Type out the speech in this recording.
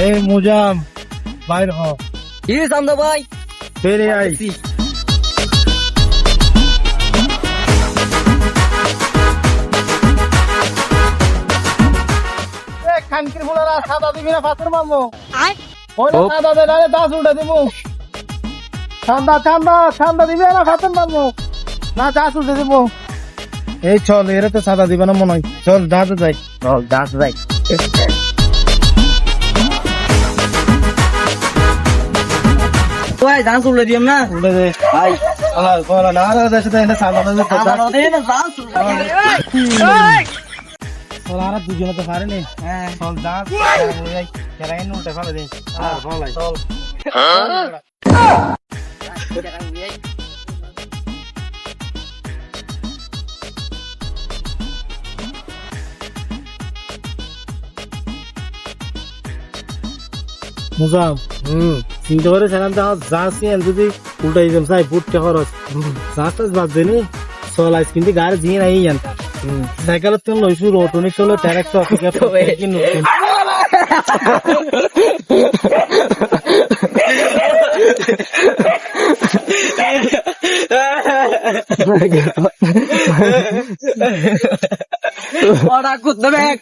এই মুজাম বাইর হ কি সামদা ভাই ফেরে আই খানকির ফুলারা সাদা দিবি না পাথর মারবো ওইটা সাদা দে নালে 10 উল্টা দিবো ঠান্ডা ঠান্ডা ঠান্ডা দিবি না পাথর মারবো না 10 উল্টা দিবো এই চল এরা তো সাদা দিবে না মনে হয় চল দাঁতে যাই চল দাস ভাই ভাই দাস উল্লে দিম না উল্টা দে ভাই আল্লাহ বলা না আর দেশে তো এটা সাদা না আমার দে না দাস উল্লে চল আর দুজনে তো পারেনি হ্যাঁ চল দাঁত এই কেরাইন উল্টা ফেলে দে আর ফলাই চল মুজাম চিন্তা করে সেখান থেকে যাচ্ছি যদি উল্টাই যাম চাই বুটটা খরচ যাস বাদ দেনি চল আজ কিন্তু গাড়ি দিয়ে নাই জান সাইকেলের তো লইছু রোটনিক চলো ট্যারেক্স অফিসে ওরা কুত্তা ব্যাগ